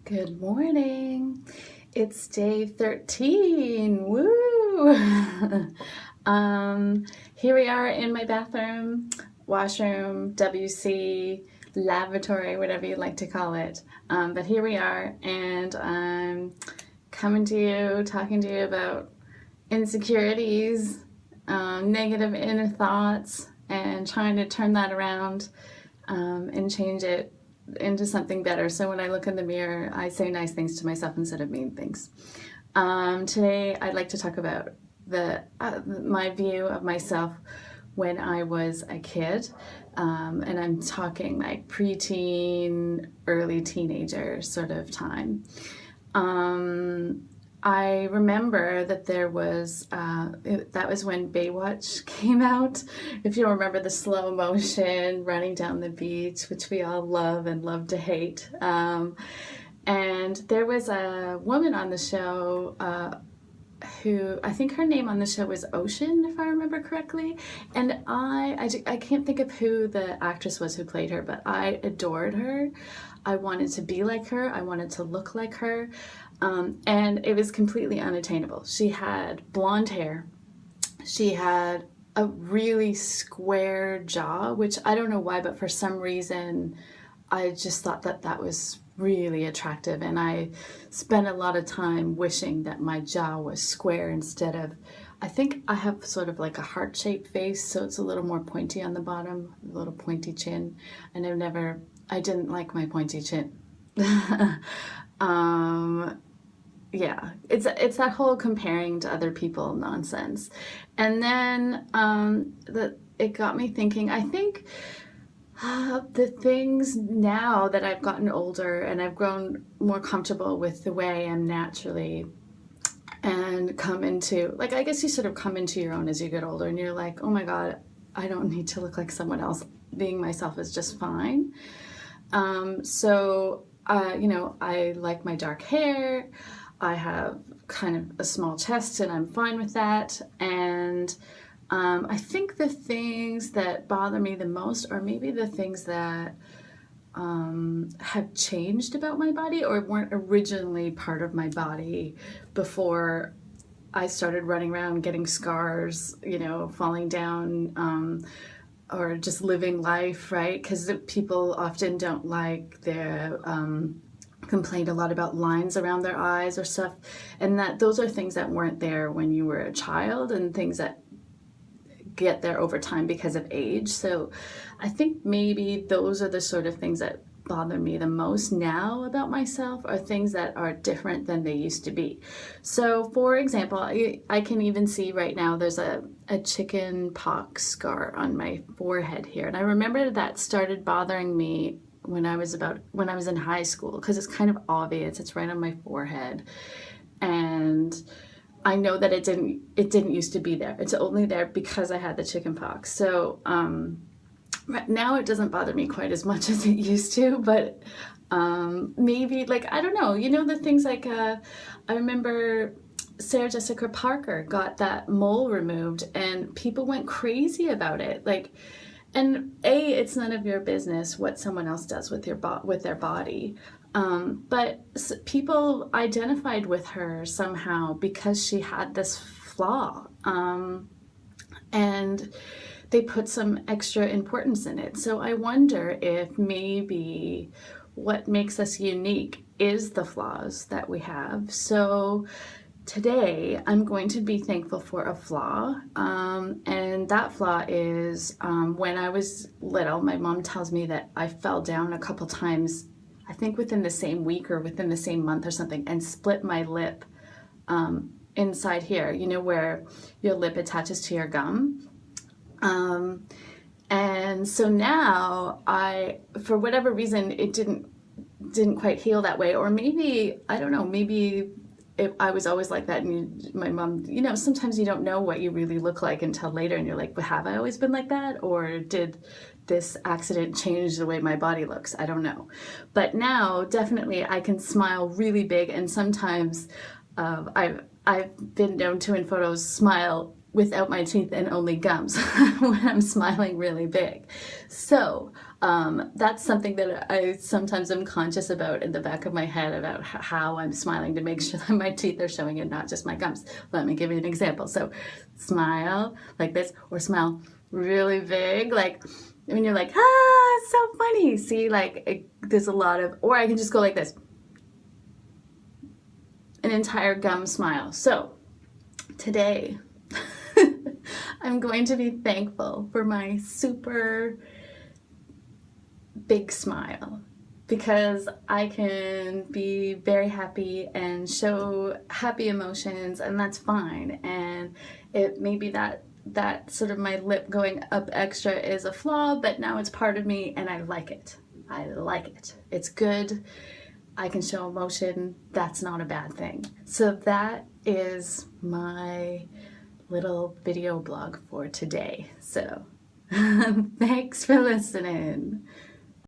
Good morning. It's day 13. Woo! Here we are in my bathroom, washroom, WC, lavatory, whatever you like to call it. But here we are, and I'm coming to you, talking to you about insecurities, negative inner thoughts, and trying to turn that around and change it into something better. So when I look in the mirror, I say nice things to myself instead of mean things. Today, I'd like to talk about my view of myself when I was a kid, and I'm talking like preteen, early teenager sort of time. I remember that there was, that was when Baywatch came out. If you remember the slow motion running down the beach, which we all love and love to hate. And there was a woman on the show who, I think her name on the show was Ocean, if I remember correctly. And I can't think of who the actress was who played her, but I adored her. I wanted to be like her. I wanted to look like her. And it was completely unattainable. She had blonde hair. She had a really square jaw, which I don't know why, but for some reason, I just thought that that was really attractive. And I spent a lot of time wishing that my jaw was square instead of, I think I have sort of like a heart-shaped face, so it's a little more pointy on the bottom, a little pointy chin. And I didn't like my pointy chin. Yeah, it's that whole comparing to other people nonsense. And then it got me thinking, I think the things now that I've gotten older and I've grown more comfortable with the way I am naturally and come into, like, I guess you sort of come into your own as you get older and you're like, oh my God, I don't need to look like someone else. Being myself is just fine. I like my dark hair. I have kind of a small chest and I'm fine with that. And I think the things that bother me the most are maybe the things that have changed about my body or weren't originally part of my body before I started running around getting scars, falling down, or just living life, right? Because people often don't like their complained a lot about lines around their eyes or stuff, and that those are things that weren't there when you were a child and things that get there over time because of age. So I think maybe those are the sort of things that bother me the most now about myself, are things that are different than they used to be. So for example, I can even see right now there's a chicken pox scar on my forehead here, and I remember that started bothering me when I was in high school, because it's kind of obvious. It's right on my forehead, and I know that it didn't used to be there. It's only there because I had the chicken pox. So now it doesn't bother me quite as much as it used to, but maybe, like, I don't know, the things like I remember Sarah Jessica Parker got that mole removed and people went crazy about it, like. And it's none of your business what someone else does with their body. But people identified with her somehow because she had this flaw. And they put some extra importance in it. So I wonder if maybe what makes us unique is the flaws that we have. So today, I'm going to be thankful for a flaw, and that flaw is when I was little, my mom tells me that I fell down a couple times, I think within the same week or within the same month or something, and split my lip inside here, where your lip attaches to your gum. And so now for whatever reason, it didn't quite heal that way, or maybe, I don't know, maybe I was always like that, and my mom, sometimes you don't know what you really look like until later, and you're like, well, have I always been like that, or did this accident change the way my body looks? I don't know. But now, definitely, I can smile really big, and sometimes I've been known to, in photos, smile without my teeth and only gums when I'm smiling really big. So That's something that I sometimes am conscious about in the back of my head about how I'm smiling to make sure that my teeth are showing and not just my gums. Let me give you an example. So smile like this, or smile really big, like when you're like, ah, it's so funny. See, like there's a lot of, or I can just go like this, an entire gum smile. So today I'm going to be thankful for my super big smile, because I can be very happy and show happy emotions, and that's fine. And it maybe that sort of my lip going up extra is a flaw, but now it's part of me and I like it. I like it. It's good. I can show emotion. That's not a bad thing. So that is my little video blog for today. So thanks for listening.